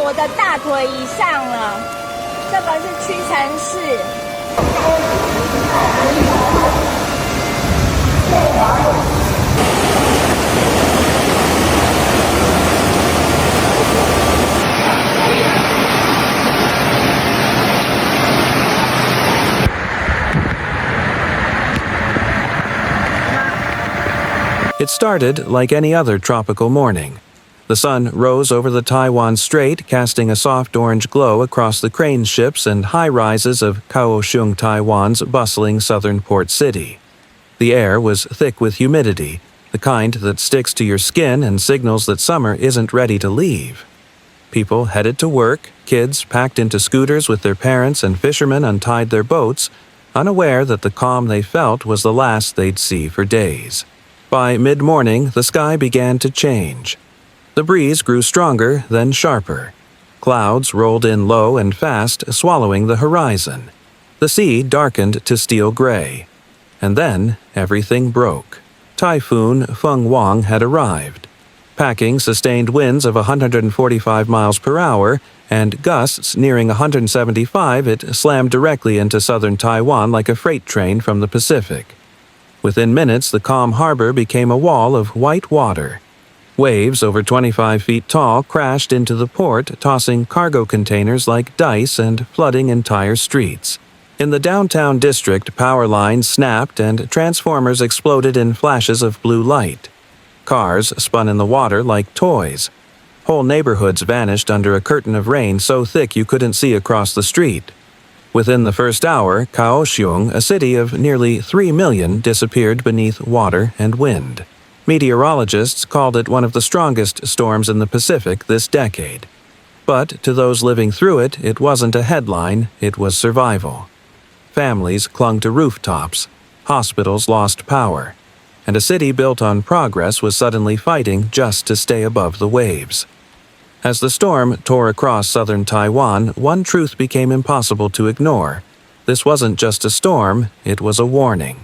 我的大腿以上了，这个是屈臣氏。It started like any other tropical morning. The sun rose over the Taiwan Strait, casting a soft orange glow across the crane ships and high-rises of Kaohsiung, Taiwan's bustling southern port city. The air was thick with humidity, the kind that sticks to your skin and signals that summer isn't ready to leave. People headed to work, kids packed into scooters with their parents, and fishermen untied their boats, unaware that the calm they felt was the last they'd see for days. By mid-morning, the sky began to change. The breeze grew stronger, then sharper. Clouds rolled in low and fast, swallowing the horizon. The sea darkened to steel gray. And then, everything broke. Typhoon Fung-wong had arrived. Packing sustained winds of 145 miles per hour and gusts nearing 175, it slammed directly into southern Taiwan like a freight train from the Pacific. Within minutes, the calm harbor became a wall of white water. Waves over 25 feet tall crashed into the port, tossing cargo containers like dice and flooding entire streets. In the downtown district, power lines snapped and transformers exploded in flashes of blue light. Cars spun in the water like toys. Whole neighborhoods vanished under a curtain of rain so thick you couldn't see across the street. Within the first hour, Kaohsiung, a city of nearly 3 million, disappeared beneath water and wind. Meteorologists called it one of the strongest storms in the Pacific this decade. But to those living through it, it wasn't a headline, it was survival. Families clung to rooftops, hospitals lost power, and a city built on progress was suddenly fighting just to stay above the waves. As the storm tore across southern Taiwan, one truth became impossible to ignore. This wasn't just a storm, it was a warning.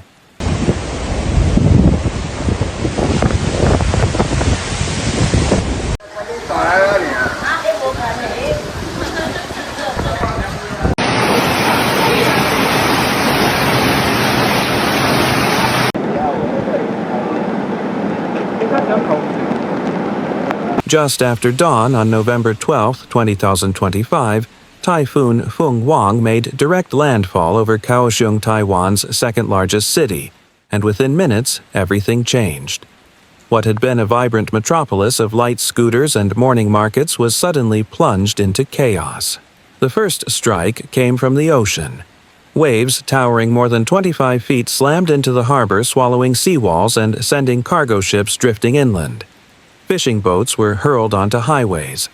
Just after dawn on November 12, 2025, Typhoon Fung-wong made direct landfall over Kaohsiung, Taiwan's second-largest city, and within minutes, everything changed. What had been a vibrant metropolis of light scooters and morning markets was suddenly plunged into chaos. The first strike came from the ocean. Waves towering more than 25 feet slammed into the harbor, swallowing seawalls and sending cargo ships drifting inland. Fishing boats were hurled onto highways.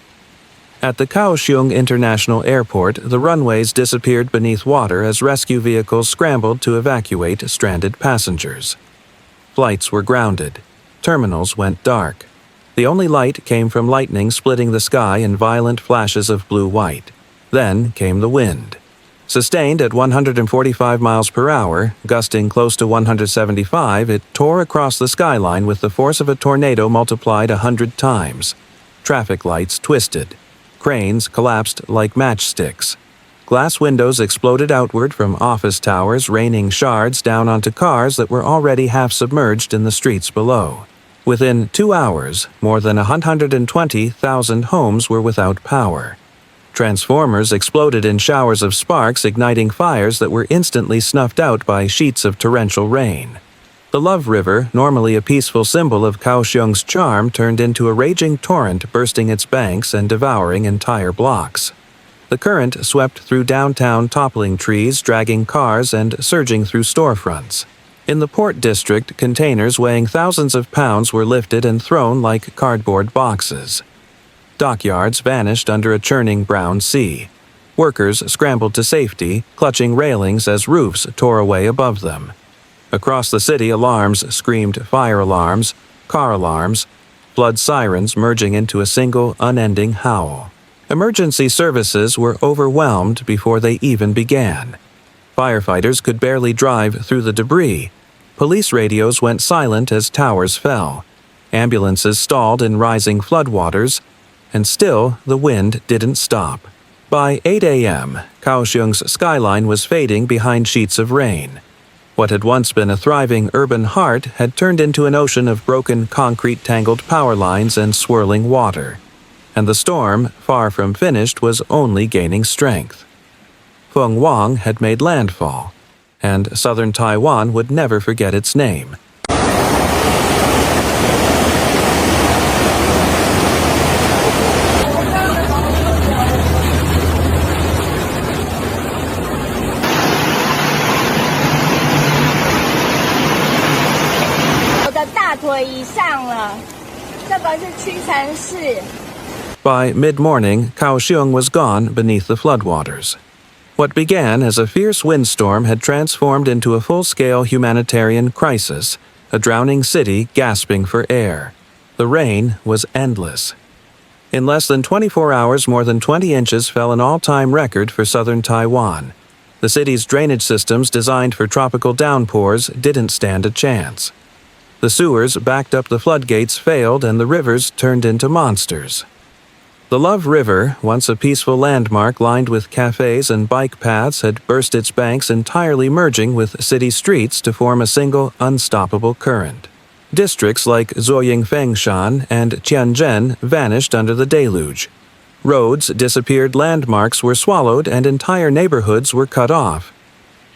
At the Kaohsiung International Airport, the runways disappeared beneath water as rescue vehicles scrambled to evacuate stranded passengers. Flights were grounded. Terminals went dark. The only light came from lightning splitting the sky in violent flashes of blue-white. Then came the wind. Sustained at 145 miles per hour, gusting close to 175, it tore across the skyline with the force of a tornado multiplied 100 times. Traffic lights twisted. Cranes collapsed like matchsticks. Glass windows exploded outward from office towers, raining shards down onto cars that were already half submerged in the streets below. Within 2 hours, more than 120,000 homes were without power. Transformers exploded in showers of sparks, igniting fires that were instantly snuffed out by sheets of torrential rain. The Love River, normally a peaceful symbol of Kaohsiung's charm, turned into a raging torrent, bursting its banks and devouring entire blocks. The current swept through downtown, toppling trees, dragging cars, and surging through storefronts. In the port district, containers weighing thousands of pounds were lifted and thrown like cardboard boxes. Dockyards vanished under a churning brown sea. Workers scrambled to safety, clutching railings as roofs tore away above them. Across the city, alarms screamed fire alarms, car alarms, flood sirens merging into a single, unending howl. Emergency services were overwhelmed before they even began. Firefighters could barely drive through the debris. Police radios went silent as towers fell. Ambulances stalled in rising floodwaters, and still the wind didn't stop. By 8 a.m., Kaohsiung's skyline was fading behind sheets of rain. What had once been a thriving urban heart had turned into an ocean of broken concrete tangled power lines and swirling water. And the storm, far from finished, was only gaining strength. Fung-wong had made landfall, and southern Taiwan would never forget its name. By mid-morning, Kaohsiung was gone beneath the floodwaters. What began as a fierce windstorm had transformed into a full-scale humanitarian crisis, a drowning city gasping for air. The rain was endless. In less than 24 hours, more than 20 inches fell, an all-time record for southern Taiwan. The city's drainage systems, designed for tropical downpours, didn't stand a chance. The sewers backed up, the floodgates failed, and the rivers turned into monsters. The Love River, once a peaceful landmark lined with cafes and bike paths, had burst its banks entirely, merging with city streets to form a single, unstoppable current. Districts like Zoyingfengshan and Tianjin vanished under the deluge. Roads disappeared, landmarks were swallowed, and entire neighborhoods were cut off.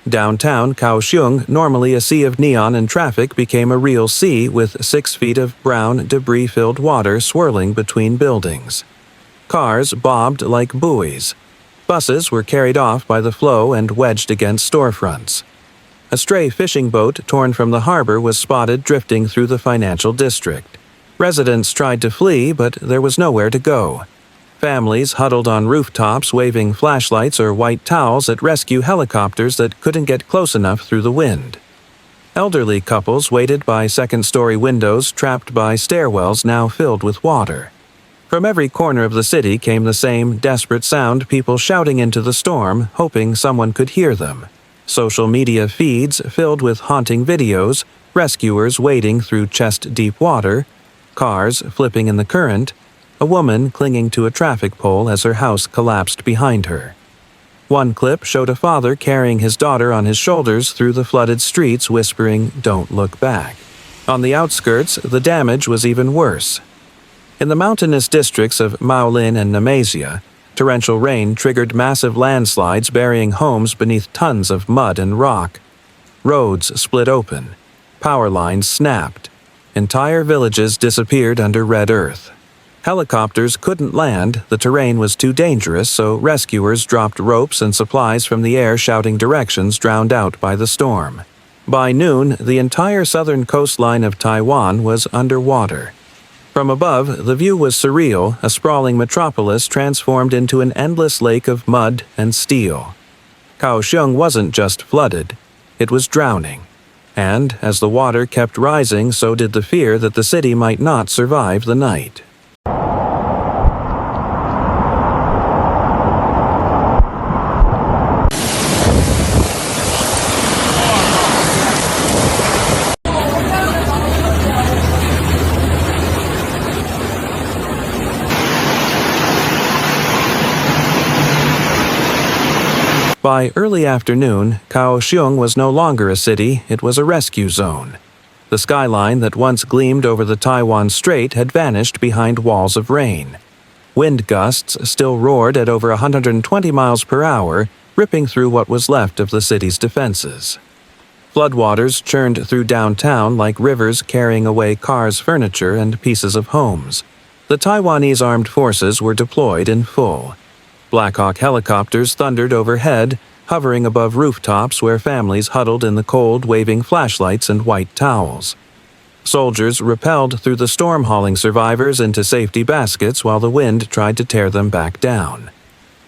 Downtown Kaohsiung, normally a sea of neon and traffic, became a real sea with 6 feet of brown, debris-filled water swirling between buildings. Cars bobbed like buoys. Buses were carried off by the flow and wedged against storefronts. A stray fishing boat torn from the harbor was spotted drifting through the financial district. Residents tried to flee, but there was nowhere to go. Families huddled on rooftops, waving flashlights or white towels at rescue helicopters that couldn't get close enough through the wind. Elderly couples waited by second-story windows, trapped by stairwells now filled with water. From every corner of the city came the same desperate sound, people shouting into the storm, hoping someone could hear them. Social media feeds filled with haunting videos, rescuers wading through chest-deep water, cars flipping in the current, a woman clinging to a traffic pole as her house collapsed behind her. One clip showed a father carrying his daughter on his shoulders through the flooded streets, whispering, "Don't look back." On the outskirts, the damage was even worse. In the mountainous districts of Hualien and Nemezia, torrential rain triggered massive landslides, burying homes beneath tons of mud and rock. Roads split open. Power lines snapped. Entire villages disappeared under red earth. Helicopters couldn't land, the terrain was too dangerous, so rescuers dropped ropes and supplies from the air, shouting directions, drowned out by the storm. By noon, the entire southern coastline of Taiwan was underwater. From above, the view was surreal, a sprawling metropolis transformed into an endless lake of mud and steel. Kaohsiung wasn't just flooded, it was drowning. And as the water kept rising, so did the fear that the city might not survive the night. By early afternoon, Kaohsiung was no longer a city, it was a rescue zone. The skyline that once gleamed over the Taiwan Strait had vanished behind walls of rain. Wind gusts still roared at over 120 miles per hour, ripping through what was left of the city's defenses. Floodwaters churned through downtown like rivers, carrying away cars, furniture, and pieces of homes. The Taiwanese armed forces were deployed in full. Black Hawk helicopters thundered overhead, hovering above rooftops where families huddled in the cold, waving flashlights and white towels. Soldiers rappelled through the storm, hauling survivors into safety baskets while the wind tried to tear them back down.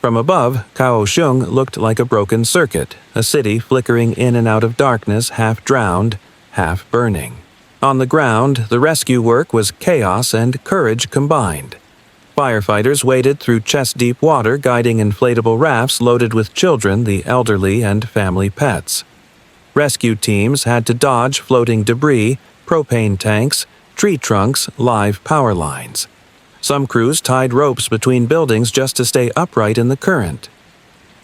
From above, Kaohsiung looked like a broken circuit, a city flickering in and out of darkness, half drowned, half burning. On the ground, the rescue work was chaos and courage combined. Firefighters waded through chest-deep water, guiding inflatable rafts loaded with children, the elderly, and family pets. Rescue teams had to dodge floating debris, propane tanks, tree trunks, live power lines. Some crews tied ropes between buildings just to stay upright in the current.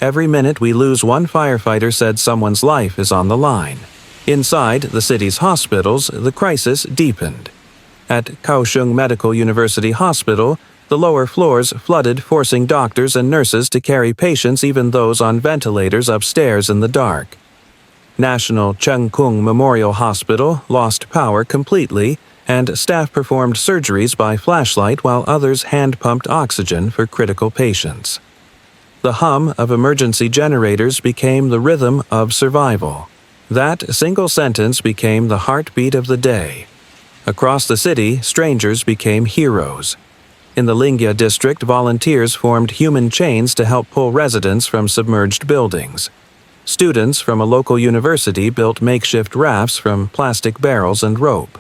Every minute we lose one firefighter said someone's life is on the line. Inside the city's hospitals, the crisis deepened. At Kaohsiung Medical University Hospital, the lower floors flooded, forcing doctors and nurses to carry patients, even those on ventilators, upstairs in the dark. National Cheongkung Memorial Hospital lost power completely, and staff performed surgeries by flashlight while others hand-pumped oxygen for critical patients. The hum of emergency generators became the rhythm of survival. That single sentence became the heartbeat of the day. Across the city, strangers became heroes. In the Lingya district, volunteers formed human chains to help pull residents from submerged buildings. Students from a local university built makeshift rafts from plastic barrels and rope.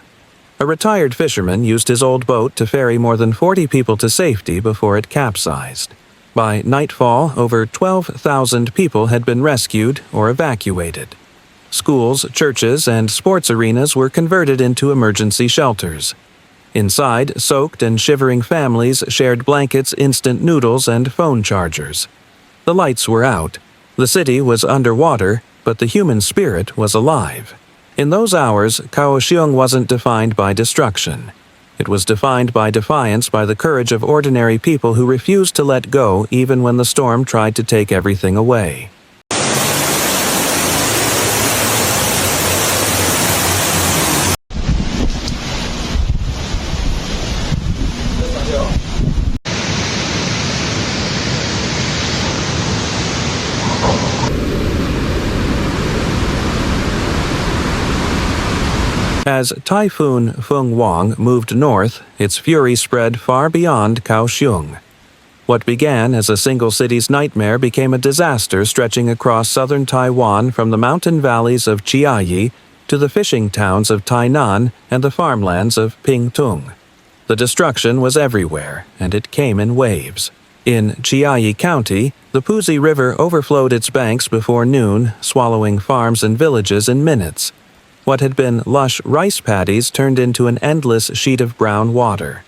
A retired fisherman used his old boat to ferry more than 40 people to safety before it capsized. By nightfall, over 12,000 people had been rescued or evacuated. Schools, churches, and sports arenas were converted into emergency shelters. Inside, soaked and shivering families shared blankets, instant noodles, and phone chargers. The lights were out. The city was underwater, but the human spirit was alive. In those hours, Kaohsiung wasn't defined by destruction. It was defined by defiance, by the courage of ordinary people who refused to let go even when the storm tried to take everything away. As Typhoon Fung-wong moved north, its fury spread far beyond Kaohsiung. What began as a single city's nightmare became a disaster stretching across southern Taiwan from the mountain valleys of Chiayi to the fishing towns of Tainan and the farmlands of Pingtung. The destruction was everywhere, and it came in waves. In Chiayi County, the Puzi River overflowed its banks before noon, swallowing farms and villages in minutes. What had been lush rice paddies turned into an endless sheet of brown water.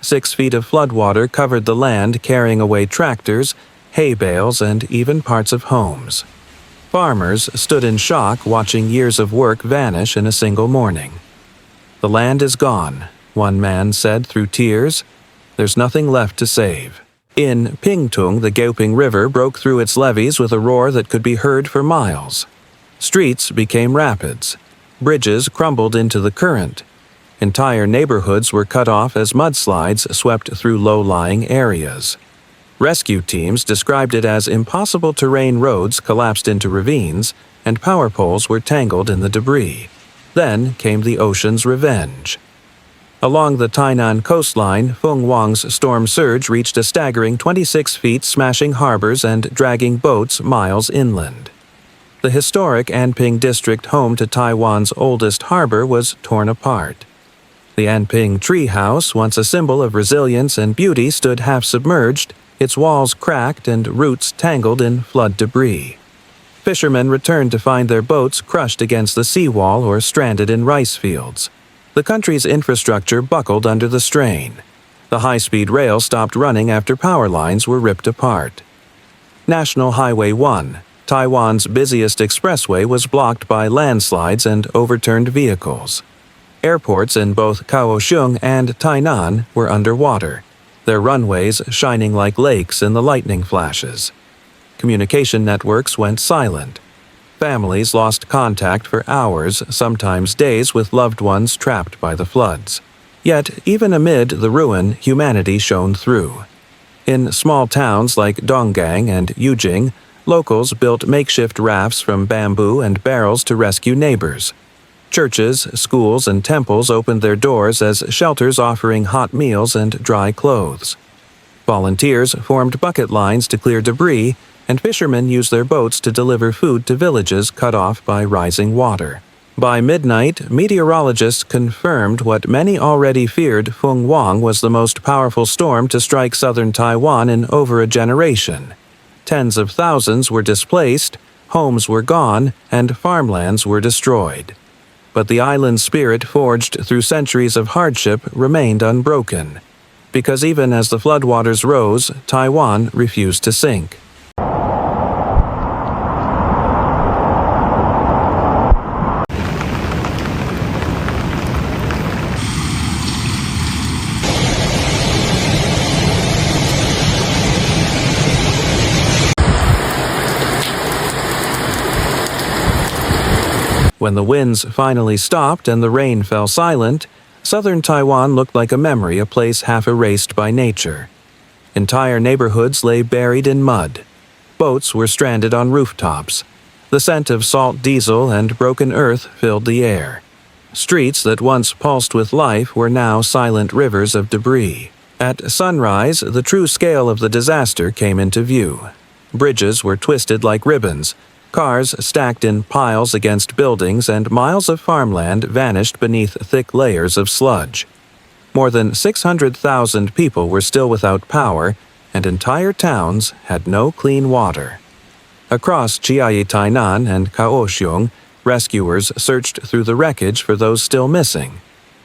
6 feet of floodwater covered the land, carrying away tractors, hay bales, and even parts of homes. Farmers stood in shock, watching years of work vanish in a single morning. "The land is gone," one man said through tears. "There's nothing left to save." In Pingtung, the gaping river broke through its levees with a roar that could be heard for miles. Streets became rapids. Bridges crumbled into the current. Entire neighborhoods were cut off as mudslides swept through low-lying areas. Rescue teams described it as impossible terrain. Roads collapsed into ravines, and power poles were tangled in the debris. Then came the ocean's revenge. Along the Tainan coastline, Fung-wong's storm surge reached a staggering 26 feet, smashing harbors and dragging boats miles inland. The historic Anping district, home to Taiwan's oldest harbor, was torn apart. The Anping tree house, once a symbol of resilience and beauty, stood half-submerged, its walls cracked and roots tangled in flood debris. Fishermen returned to find their boats crushed against the seawall or stranded in rice fields. The country's infrastructure buckled under the strain. The high-speed rail stopped running after power lines were ripped apart. National Highway 1, Taiwan's busiest expressway, was blocked by landslides and overturned vehicles. Airports in both Kaohsiung and Tainan were underwater, their runways shining like lakes in the lightning flashes. Communication networks went silent. Families lost contact for hours, sometimes days, with loved ones trapped by the floods. Yet, even amid the ruin, humanity shone through. In small towns like Donggang and Yujing, locals built makeshift rafts from bamboo and barrels to rescue neighbors. Churches, schools, and temples opened their doors as shelters, offering hot meals and dry clothes. Volunteers formed bucket lines to clear debris, and fishermen used their boats to deliver food to villages cut off by rising water. By midnight, meteorologists confirmed what many already feared: Fung-wong was the most powerful storm to strike southern Taiwan in over a generation. Tens of thousands were displaced, homes were gone, and farmlands were destroyed. But the island's spirit, forged through centuries of hardship, remained unbroken. because even as the floodwaters rose, Taiwan refused to sink. When the winds finally stopped and the rain fell silent, southern Taiwan looked like a memory, a place half erased by nature. Entire neighborhoods lay buried in mud. Boats were stranded on rooftops. The scent of salt diesel and broken earth filled the air. Streets that once pulsed with life were now silent rivers of debris. At sunrise, the true scale of the disaster came into view. Bridges were twisted like ribbons. Cars stacked in piles against buildings, and miles of farmland vanished beneath thick layers of sludge. More than 600,000 people were still without power, and entire towns had no clean water. Across Chiayi Tainan and Kaohsiung, rescuers searched through the wreckage for those still missing.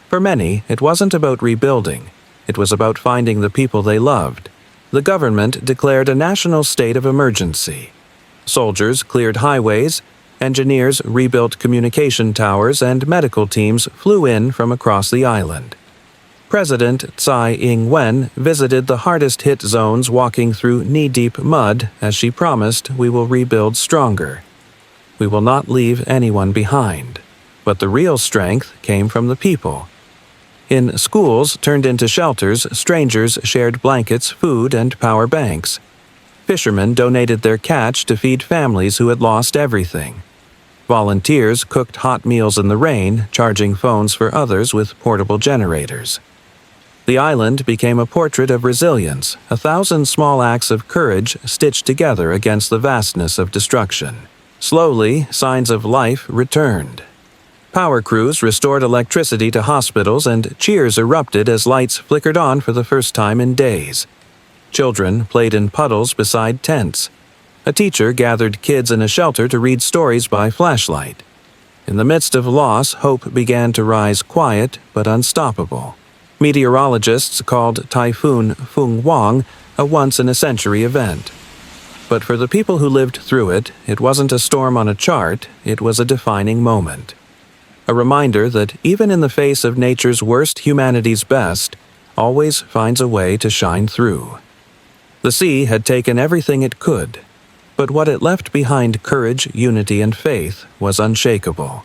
For many, it wasn't about rebuilding. It was about finding the people they loved. The government declared a national state of emergency. Soldiers cleared highways, engineers rebuilt communication towers, and medical teams flew in from across the island. President Tsai Ing-wen visited the hardest-hit zones, walking through knee-deep mud as she promised, "We will rebuild stronger. We will not leave anyone behind." But the real strength came from the people. In schools turned into shelters, strangers shared blankets, food, and power banks. Fishermen donated their catch to feed families who had lost everything. Volunteers cooked hot meals in the rain, charging phones for others with portable generators. The island became a portrait of resilience, 1,000 small acts of courage stitched together against the vastness of destruction. Slowly, signs of life returned. Power crews restored electricity to hospitals, and cheers erupted as lights flickered on for the first time in days. Children played in puddles beside tents. A teacher gathered kids in a shelter to read stories by flashlight. In the midst of loss, hope began to rise, quiet but unstoppable. Meteorologists called Typhoon Fung-wong a once-in-a-century event. But for the people who lived through it, it wasn't a storm on a chart, it was a defining moment. A reminder that even in the face of nature's worst, humanity's best always finds a way to shine through. The sea had taken everything it could, but what it left behind, courage, unity, and faith, was unshakable.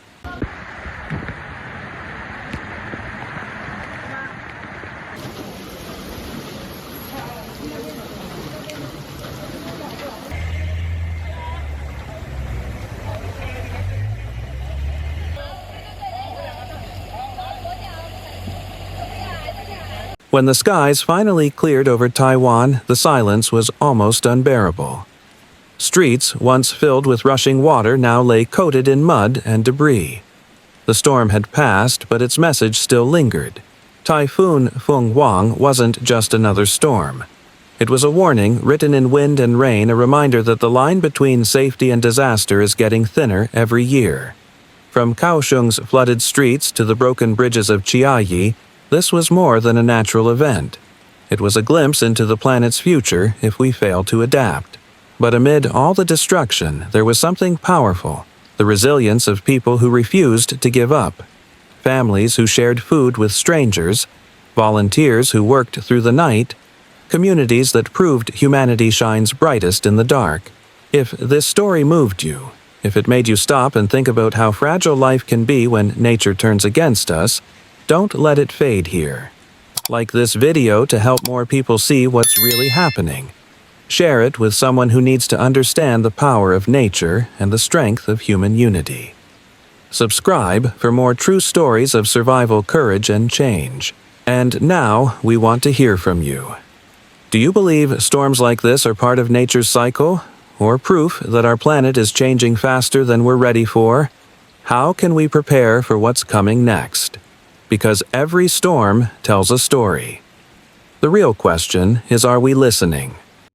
When the skies finally cleared over Taiwan, the silence was almost unbearable. Streets, once filled with rushing water, now lay coated in mud and debris. The storm had passed, but its message still lingered. Typhoon Fung-wong wasn't just another storm. It was a warning, written in wind and rain, a reminder that the line between safety and disaster is getting thinner every year. From Kaohsiung's flooded streets to the broken bridges of Chiayi, this was more than a natural event. It was a glimpse into the planet's future if we fail to adapt. But amid all the destruction, there was something powerful, the resilience of people who refused to give up. Families who shared food with strangers, volunteers who worked through the night, communities that proved humanity shines brightest in the dark. If this story moved you, if it made you stop and think about how fragile life can be when nature turns against us, don't let it fade here. Like this video to help more people see what's really happening. Share it with someone who needs to understand the power of nature and the strength of human unity. Subscribe for more true stories of survival, courage, and change. And now, we want to hear from you. Do you believe storms like this are part of nature's cycle, or proof that our planet is changing faster than we're ready for? How can we prepare for what's coming next? Because every storm tells a story. The real question is, are we listening?